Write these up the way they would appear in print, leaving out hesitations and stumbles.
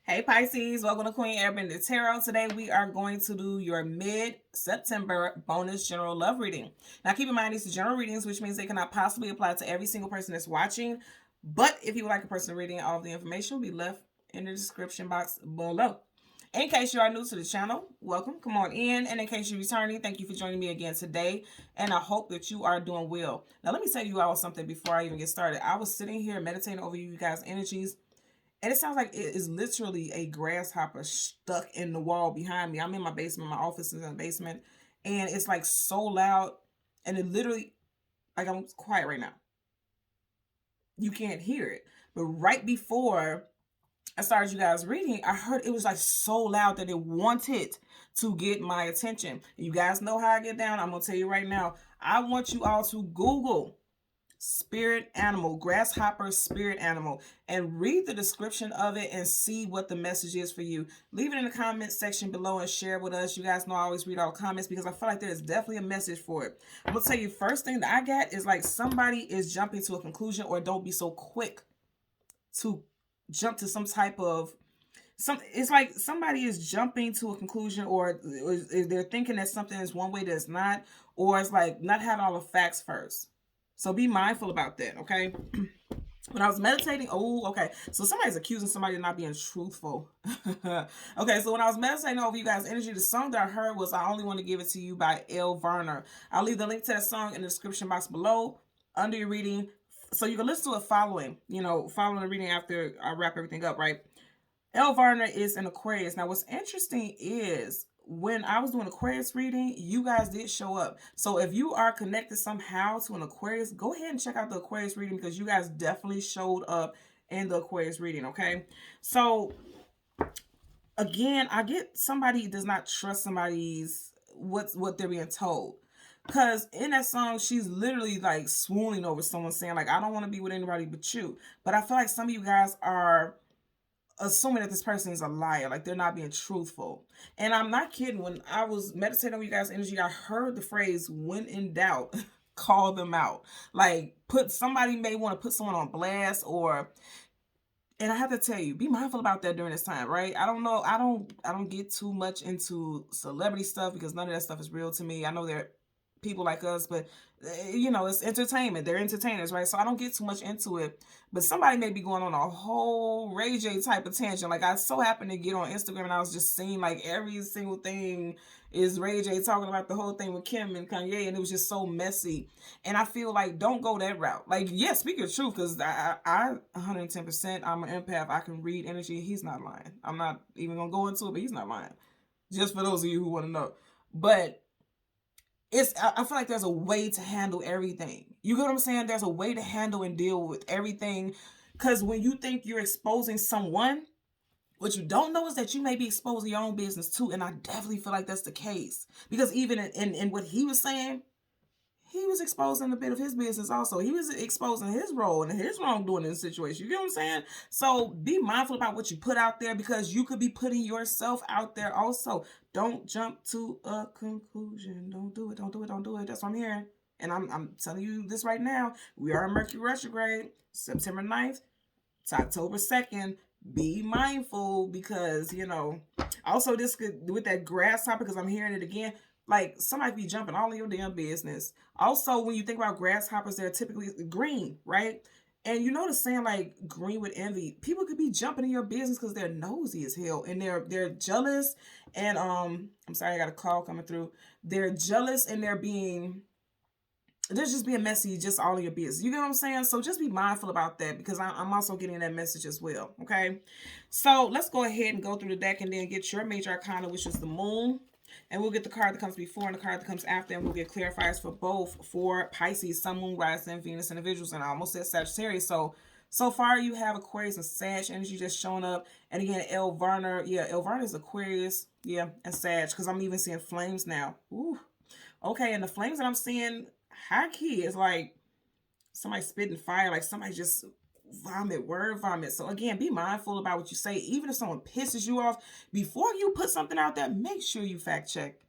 Hey Pisces, welcome to Queen Airbender Tarot. Today we are going to do your mid-September bonus general love reading. Now keep in mind these are general readings, which means they cannot possibly apply to every single person that's watching. But if you would like a personal reading, all of the information will be left in the description box below. In case you are new to the channel, welcome, come on in. And in case you're returning, thank you for joining me again today. And I hope that you are doing well. Now let me tell you all something before I even get started. I was sitting here meditating over you guys' energies. And it sounds like it is literally a grasshopper stuck in the wall behind me. I'm in my basement. My office is in the basement. And it's like so loud. And it literally, like I'm quiet right now. You can't hear it. But right before I started you guys reading, I heard it was like so loud that it wanted to get my attention. You guys know how I get down. I'm going to tell you right now. I want you all to Google spirit animal, grasshopper spirit animal, and read the description of it and see what the message is for you. Leave it in the comment section below and share with us. You guys know I always read all comments because I feel like there's definitely a message for it. I'm gonna tell you, first thing that I got is like somebody is jumping to a conclusion, or don't be so quick to jump to some type of it's like somebody is jumping to a conclusion, or they're thinking that something is one way that's not, or it's like not having all the facts first. So be mindful about that, okay? When I was meditating, so somebody's accusing somebody of not being truthful. Okay, so when I was meditating over you guys' energy, the song that I heard was I Only Want to Give It to You by L. Varner. I'll leave the link to that song in the description box below under your reading, so you can listen to it following the reading after I wrap everything up, right? L. Varner is an Aquarius. Now, what's interesting is when I was doing Aquarius reading, you guys did show up. So if you are connected somehow to an Aquarius, go ahead and check out the Aquarius reading because you guys definitely showed up in the Aquarius reading, okay? So again, I get somebody does not trust somebody's what they're being told. Because in that song, she's literally like swooning over someone saying like, I don't want to be with anybody but you. But I feel like some of you guys are assuming that this person is a liar, like they're not being truthful. And I'm not kidding. When I was meditating on you guys' energy, I heard the phrase, when in doubt, call them out. Like somebody may want to put someone on blast, and I have to tell you, be mindful about that during this time, right? I don't know. I don't get too much into celebrity stuff because none of that stuff is real to me. I know there are people like us, but it's entertainment. They're entertainers, right? So I don't get too much into it. But somebody may be going on a whole Ray J type of tangent. Like I so happened to get on Instagram and I was just seeing like every single thing is Ray J talking about the whole thing with Kim and Kanye, and it was just so messy. And I feel like don't go that route. Like, yes, speak your truth, because I 110%, I'm an empath. I can read energy. He's not lying. I'm not even gonna go into it, but he's not lying. Just for those of you who want to know. But I feel like there's a way to handle everything. You get what I'm saying? There's a way to handle and deal with everything. Because when you think you're exposing someone, what you don't know is that you may be exposing your own business too. And I definitely feel like that's the case. Because even in what he was saying, he was exposing a bit of his business also. He was exposing his role and his wrongdoing in the situation. You get what I'm saying? So be mindful about what you put out there, because you could be putting yourself out there also. Don't jump to a conclusion. Don't do it. Don't do it. Don't do it. That's what I'm hearing. And I'm telling you this right now. We are in Mercury retrograde, September 9th to October 2nd. Be mindful, because, also this could, with that grasshopper, because I'm hearing it again, like somebody be jumping all in your damn business. Also, when you think about grasshoppers, they're typically green, right? And you know the saying, like, green with envy. People could be jumping in your business because they're nosy as hell, and they're jealous. And I'm sorry, I got a call coming through. They're jealous, and they're just being messy, just all in your business. You get what I'm saying? So just be mindful about that, because I'm also getting that message as well. Okay, so let's go ahead and go through the deck and then get your major arcana, which is the moon. And we'll get the card that comes before and the card that comes after, and we'll get clarifiers for both for Pisces, Sun, Moon, Rising, Venus individuals, and I almost said Sagittarius. So far you have Aquarius and Sag energy just showing up. And again, L. Varner, L. Varner is Aquarius, and Sag, because I'm even seeing flames now. Ooh. Okay, and the flames that I'm seeing, high key, is like somebody spitting fire, like somebody just word vomit. So again, be mindful about what you say. Even if someone pisses you off, before you put something out there, make sure you fact check,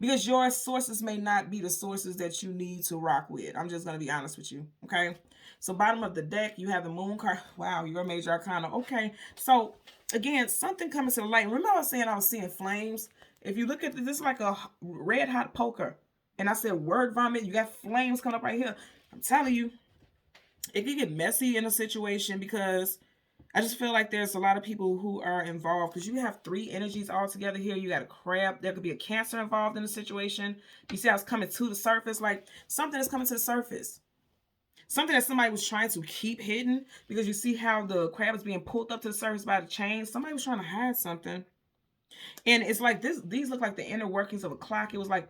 because your sources may not be the sources that you need to rock with. I'm just going to be honest with you. Okay, so bottom of the deck, you have the moon card. Wow, your major arcana. Okay, so again, something coming to the light. Remember I was saying I was seeing flames? If you look at this is like a red hot poker. And I said word vomit, you got flames coming up right here. I'm telling you, it can get messy in a situation because I just feel like there's a lot of people who are involved because you have three energies all together here. You got a crab. There could be a Cancer involved in the situation. You see how it's coming to the surface? Like something is coming to the surface. Something that somebody was trying to keep hidden because you see how the crab is being pulled up to the surface by the chain. Somebody was trying to hide something. And it's like this. These look like the inner workings of a clock. It was like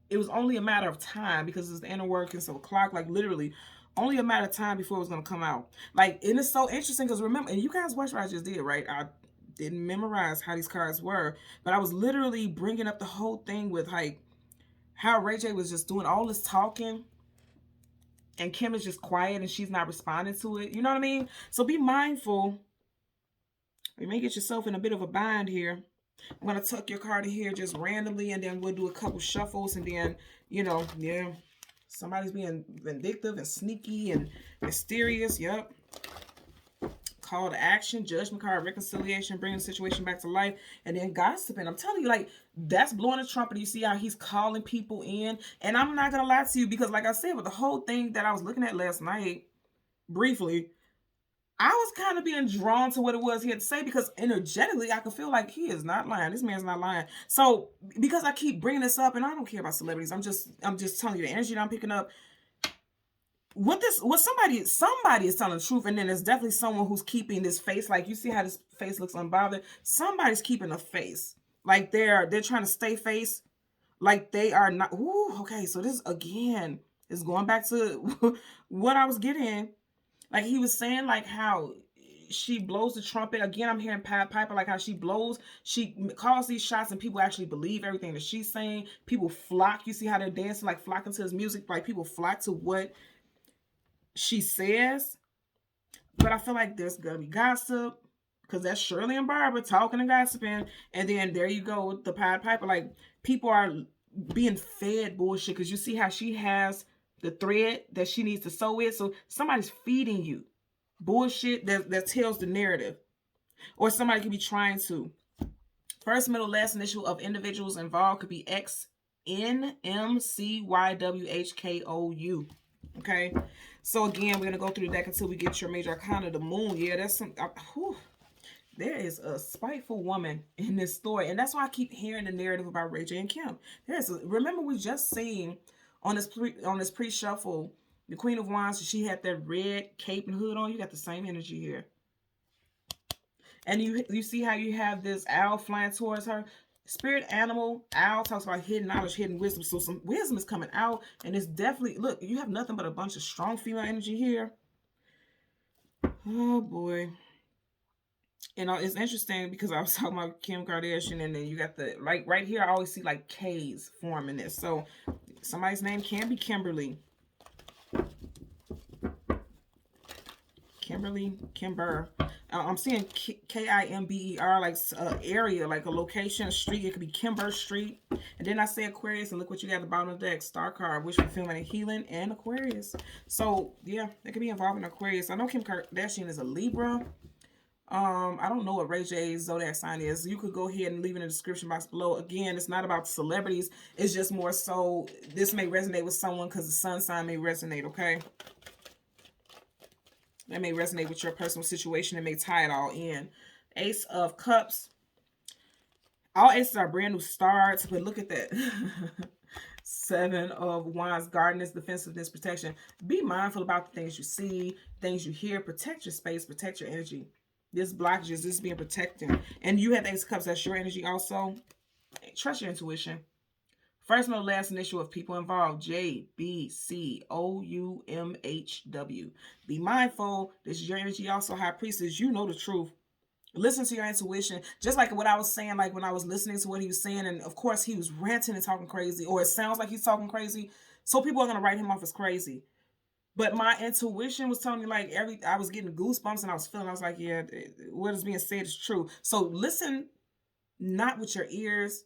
it was only a matter of time because it's the inner workings of a clock. Like literally only a matter of time before it was going to come out. Like, and it's so interesting because remember, and you guys watched what I just did, right? I didn't memorize how these cards were, but I was literally bringing up the whole thing with like how Ray J was just doing all this talking and Kim is just quiet and she's not responding to it. You know what I mean? So be mindful. You may get yourself in a bit of a bind here. I'm going to tuck your card in here just randomly and then we'll do a couple shuffles and then, you know, yeah. Somebody's being vindictive and sneaky and mysterious. Yep. Call to action, judgment card, reconciliation, bringing the situation back to life, and then gossiping. I'm telling you, like, that's blowing a trumpet. You see how he's calling people in. And I'm not going to lie to you because, like I said, with the whole thing that I was looking at last night, briefly, I was kind of being drawn to what it was he had to say because energetically, I could feel like he is not lying. This man's not lying. So because I keep bringing this up, and I don't care about celebrities, I'm just telling you the energy that I'm picking up. What somebody is telling the truth, and then there's definitely someone who's keeping this face. Like you see how this face looks unbothered. Somebody's keeping a face. Like they're trying to stay face. Like they are not. Ooh, okay. So this again is going back to what I was getting. Like he was saying, like how she blows the trumpet. Again, I'm hearing Piper, like how she calls these shots and people actually believe everything that she's saying. People flock. You see how they're dancing, like flocking to his music. Like people flock to what she says. But I feel like there's going to be gossip because that's Shirley and Barbara talking and gossiping. And then there you go with the Piper. Like people are being fed bullshit because you see how she has the thread that she needs to sew with. So somebody's feeding you bullshit that tells the narrative. Or somebody could be trying to. First, middle, last initial of individuals involved could be X, N, M, C, Y, W, H, K, O, U. Okay? So again, we're going to go through the deck until we get your major arcana, the moon. Yeah, that's some... there is a spiteful woman in this story. And that's why I keep hearing the narrative about Ray J and Kim. Remember we just seen on this pre-shuffle, the Queen of Wands, she had that red cape and hood on. You got the same energy here. And you see how you have this owl flying towards her. Spirit animal, owl talks about hidden knowledge, hidden wisdom. So some wisdom is coming out. And it's definitely, look, you have nothing but a bunch of strong female energy here. Oh, boy. You know, it's interesting because I was talking about Kim Kardashian, and then you got the, like, right here, I always see, like, K's forming this. So, somebody's name can be Kimberly. Kimber. I'm seeing Kimber, like area, like a location, a street. It could be Kimber Street. And then I say Aquarius, and look what you got at the bottom of the deck. Star card, wish fulfillment and healing, and Aquarius. So, yeah, it could be involved in Aquarius. I know Kim Kardashian is a Libra. I don't know what Ray J's zodiac sign is. You could go ahead and leave in the description box below. Again, it's not about celebrities. It's just more so this may resonate with someone because the sun sign may resonate, okay? That may resonate with your personal situation and may tie it all in. Ace of Cups. All aces are brand new starts, but look at that. Seven of Wands, guardedness, defensiveness, protection. Be mindful about the things you see, things you hear. Protect your space, protect your energy. This blockages, this is being protected. And you have the Ace of Cups, that's your energy also. Trust your intuition. First, middle, last initial of people involved. J, B, C, O, U, M, H, W. Be mindful. This is your energy also. High Priestess, you know the truth. Listen to your intuition. Just like what I was saying, like when I was listening to what he was saying, and of course he was ranting and talking crazy, or it sounds like he's talking crazy. So people are going to write him off as crazy. But my intuition was telling me, like, I was getting goosebumps and I was like, yeah, what is being said is true. So listen, not with your ears,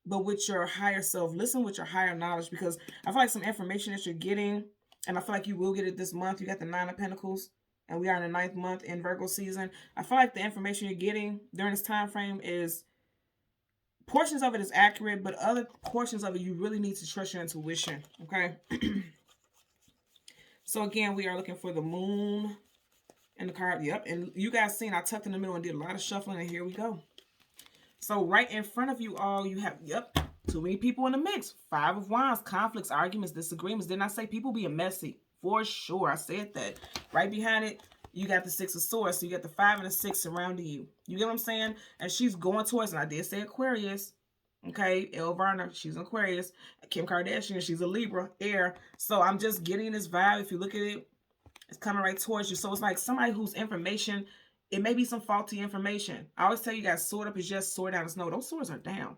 but with your higher self. Listen with your higher knowledge, because I feel like some information that you're getting, and I feel like you will get it this month. You got the Nine of Pentacles. and we are in the 9th month in Virgo season. I feel like the information you're getting during this time frame is, portions of it is accurate, but other portions of it you really need to trust your intuition. Okay. So again, we are looking for the moon and the card. Yep. And you guys seen I tucked in the middle and did a lot of shuffling, and here we go. So right in front of you all, you have, yep, too many people in the mix. 5 of Wands, conflicts, arguments, disagreements. Didn't I say people being messy? For sure, I said that. Right behind it, you got the 6 of Swords. So you got the 5 and the 6 surrounding you. You get what I'm saying? And she's going towards, and I did say Aquarius. Okay, Elle Varner, she's an Aquarius. Kim Kardashian, she's a Libra, air. So I'm just getting this vibe. If you look at it, it's coming right towards you. So it's like somebody whose information, it may be some faulty information. I always tell you guys, sword up is just sword down the snow. Those swords are down.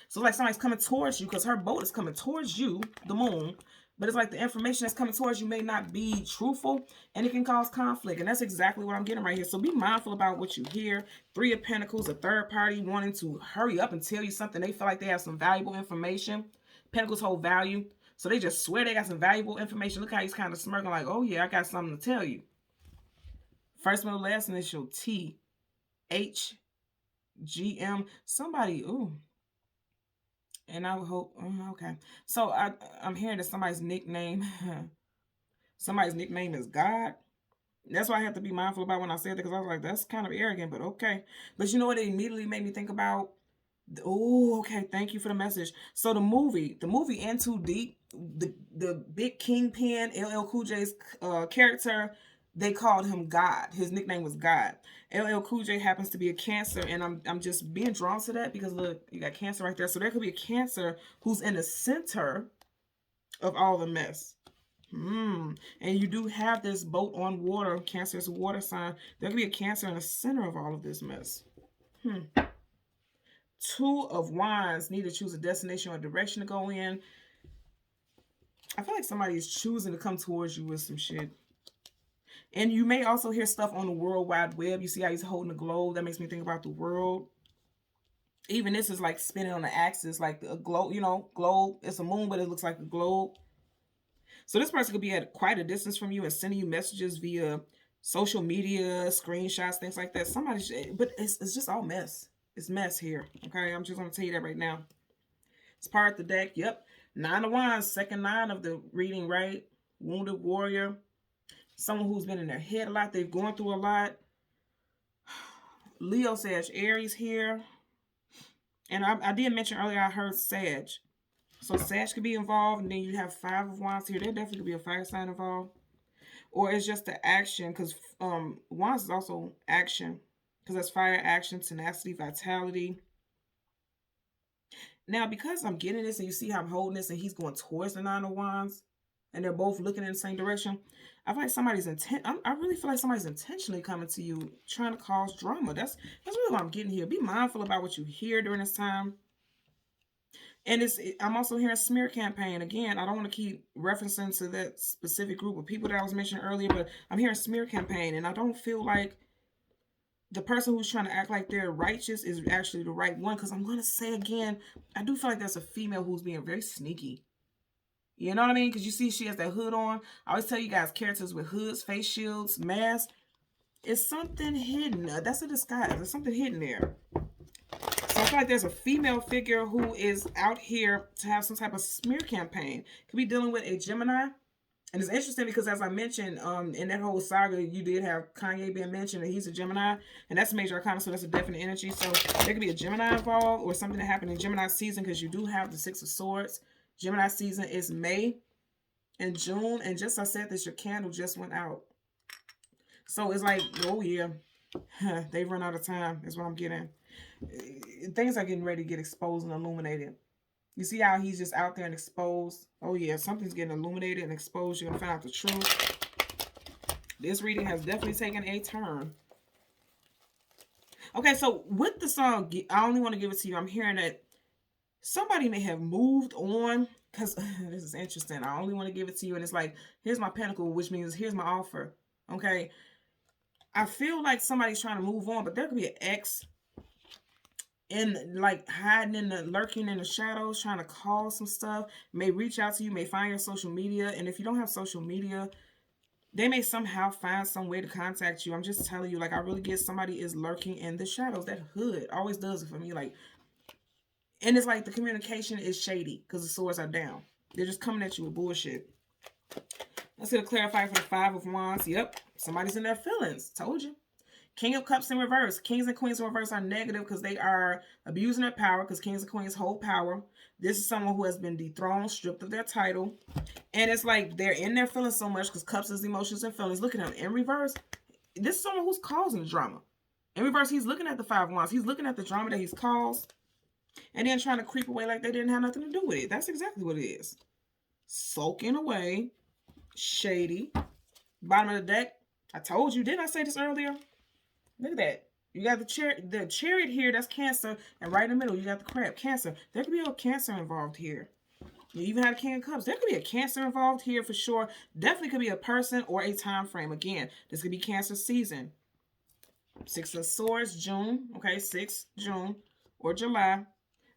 So like somebody's coming towards you because her boat is coming towards you, the moon. But it's like the information that's coming towards you may not be truthful, and it can cause conflict. And that's exactly what I'm getting right here. So be mindful about what you hear. 3 of Pentacles, a third party wanting to hurry up and tell you something. They feel like they have some valuable information. Pentacles hold value. So they just swear they got some valuable information. Look how he's kind of smirking like, oh yeah, I got something to tell you. First, middle, last initial, T, H, G, M. Somebody, ooh. And I would hope, okay. So I'm hearing that somebody's nickname is God. That's why I have to be mindful about when I said that, because I was like, that's kind of arrogant, but okay. But you know what? It immediately made me think about, oh, okay, thank you for the message. So the movie In Too Deep, the big kingpin, LL Cool J's character, they called him God. His nickname was God. LL Cool J happens to be a Cancer, and I'm just being drawn to that because look, you got Cancer right there. So there could be a Cancer who's in the center of all the mess. And you do have this boat on water. Cancer is a water sign. There could be a Cancer in the center of all of this mess. 2 of Wands, need to choose a destination or direction to go in. I feel like somebody is choosing to come towards you with some shit. And you may also hear stuff on the World Wide Web. You see how he's holding the globe? That makes me think about the world. Even this is like spinning on the axis, like a globe, you know, globe. It's a moon, but it looks like a globe. So this person could be at quite a distance from you and sending you messages via social media, screenshots, things like that. Somebody should, but it's just all mess. It's mess here. Okay, I'm just going to tell you that right now. It's part of the deck. Yep. 9 of Wands, second 9 of the reading, right? Wounded warrior. Someone who's been in their head a lot. They've gone through a lot. Leo, Sag, Aries here. And I did mention earlier I heard Sag. So Sag could be involved. And then you have 5 of Wands here. There definitely could be a fire sign involved. Or it's just the action. Because Wands is also action. Because that's fire, action, tenacity, vitality. Now, because I'm getting this and you see how I'm holding this and he's going towards the 9 of Wands. And they're both looking in the same direction. I feel like somebody's I really feel like somebody's intentionally coming to you, trying to cause drama. That's really what I'm getting here. Be mindful about what you hear during this time. And I'm also hearing smear campaign. Again, I don't want to keep referencing to that specific group of people that I was mentioning earlier, but I'm hearing smear campaign. And I don't feel like the person who's trying to act like they're righteous is actually the right one. Because I'm going to say again, I do feel like there's a female who's being very sneaky. You know what I mean? Because you see she has that hood on. I always tell you guys, characters with hoods, face shields, masks. It's something hidden. That's a disguise. There's something hidden there. So I feel like there's a female figure who is out here to have some type of smear campaign. Could be dealing with a Gemini. And it's interesting because as I mentioned, in that whole saga, you did have Kanye being mentioned and he's a Gemini. And that's a major arcana, so that's a definite energy. So there could be a Gemini involved or something that happened in Gemini season because you do have the 6 of Swords. Gemini season is May and June. And just I said this, your candle just went out. So it's like, oh yeah, they've run out of time is what I'm getting. Things are getting ready to get exposed and illuminated. You see how he's just out there and exposed? Oh yeah, something's getting illuminated and exposed. You're going to find out the truth. This reading has definitely taken a turn. Okay, so with the song, I only want to give it to you. I'm hearing that somebody may have moved on, because this is interesting. I only want to give it to you, and it's like, here's my pentacle, which means here's my offer. Okay, I feel like somebody's trying to move on, but there could be an ex in like hiding in the lurking in the shadows, trying to cause some stuff. May reach out to you, may find your social media, and if you don't have social media, They may somehow find some way to contact you. I'm just telling you, like, I really get somebody is lurking in the shadows. That hood always does it for me. Like, and it's like the communication is shady because the swords are down. They're just coming at you with bullshit. Let's get a clarifier for the Five of Wands. Yep, somebody's in their feelings. Told you. King of Cups in reverse. Kings and Queens in reverse are negative because they are abusing their power, because Kings and Queens hold power. This is someone who has been dethroned, stripped of their title. And it's like they're in their feelings so much because Cups is emotions and feelings. Look at him. In reverse, this is someone who's causing the drama. In reverse, he's looking at the Five of Wands. He's looking at the drama that he's caused and then trying to creep away like they didn't have nothing to do with it. That's exactly what it is. Sulking away. Shady. Bottom of the deck. I told you. Didn't I say this earlier? Look at that. You got the chariot here. That's Cancer. And right in the middle, you got the crab. Cancer. There could be a Cancer involved here. You even had a King of Cups. There could be a Cancer involved here for sure. Definitely could be a person or a time frame. Again, this could be Cancer season. Six of Swords, June. Okay, 6 June or July.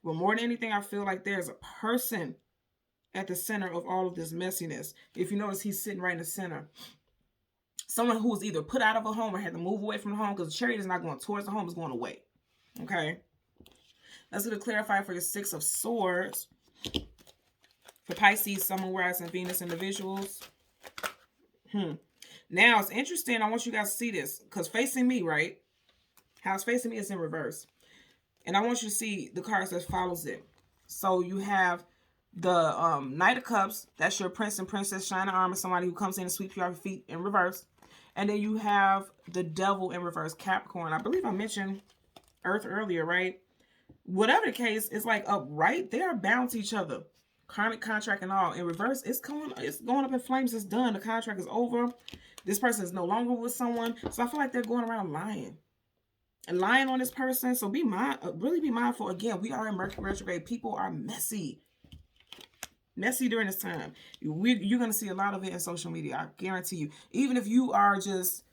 But more than anything, I feel like there's a person at the center of all of this messiness. If you notice, he's sitting right in the center. Someone who was either put out of a home or had to move away from the home, because the chariot is not going towards the home, it's going away. Okay. Let's get a clarifier for your Six of Swords. For Pisces, Sun, Moon, Rising, Venus individuals. Now, it's interesting. I want you guys to see this. Because facing me, right? How it's facing me is in reverse. And I want you to see the cards that follows it. So you have the Knight of Cups. That's your Prince and Princess shining armor. Somebody who comes in and sweeps you off your feet in reverse. And then you have the Devil in reverse, Capricorn. I believe I mentioned Earth earlier, right? Whatever the case, it's like upright. They are bound to each other. Karmic contract and all. In reverse, it's going up in flames. It's done. The contract is over. This person is no longer with someone. So I feel like they're going around lying. And lying on this person. So really be mindful. Again, we are in Mercury retrograde. People are messy. Messy during this time. You're going to see a lot of it in social media. I guarantee you. Even if you are just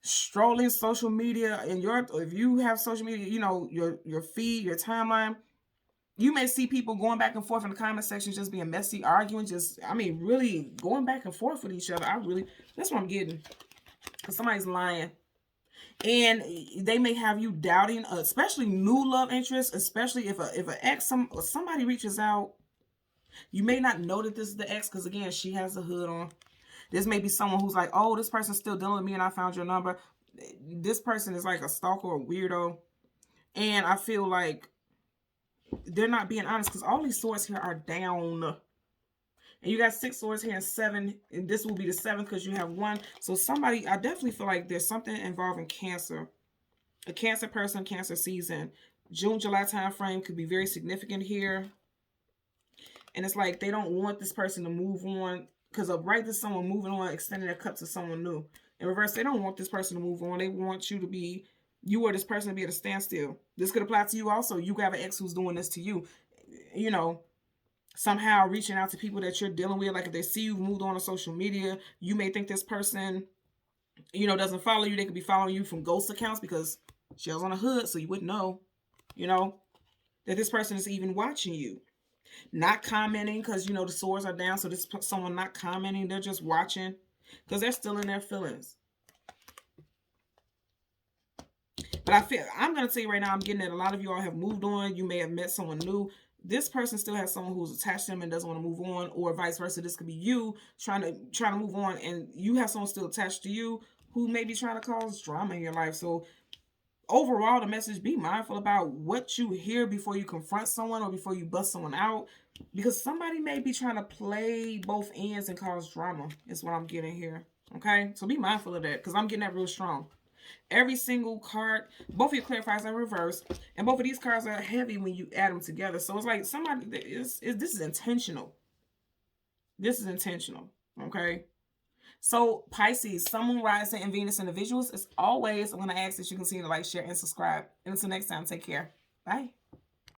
strolling social media and if you have social media, you know, your feed, your timeline, you may see people going back and forth in the comment section, just being messy, arguing, really going back and forth with each other. That's what I'm getting. Because somebody's lying. And they may have you doubting, especially new love interests, especially if an ex, somebody reaches out. You may not know that this is the ex because, again, she has the hood on. This may be someone who's like, oh, this person's still dealing with me and I found your number. This person is like a stalker or a weirdo. And I feel like they're not being honest because all these swords here are down. And you got 6 swords here and 7. And this will be the 7th because you have 1. So somebody, I definitely feel like there's something involving Cancer. A Cancer person, Cancer season. June, July time frame could be very significant here. And it's like they don't want this person to move on. Because right there's someone moving on, extending their cup to someone new. In reverse, they don't want this person to move on. They want you or this person to be at a standstill. This could apply to you also. You have an ex who's doing this to you. You know, somehow reaching out to people that you're dealing with. Like if they see you've moved on social media, you may think this person, you know, doesn't follow you. They could be following you from ghost accounts because shells on a hood, so you wouldn't know, you know, that this person is even watching you. Not commenting because, you know, the swords are down. So this someone not commenting. They're just watching because they're still in their feelings. But I'm going to tell you right now, I'm getting that a lot of you all have moved on. You may have met someone new. This person still has someone who's attached to them and doesn't want to move on, or vice versa. This could be you trying to move on and you have someone still attached to you who may be trying to cause drama in your life. So overall, the message, be mindful about what you hear before you confront someone or before you bust someone out, because somebody may be trying to play both ends and cause drama is what I'm getting here. Okay, so be mindful of that because I'm getting that real strong. Every single card, both of your clarifiers are reversed, and both of these cards are heavy when you add them together. So it's like somebody this is intentional. This is intentional. Okay. So Pisces, Sun, Moon, Rising, and Venus individuals, as always, I'm going to ask that you continue to like, share, and subscribe. And until next time, take care. Bye.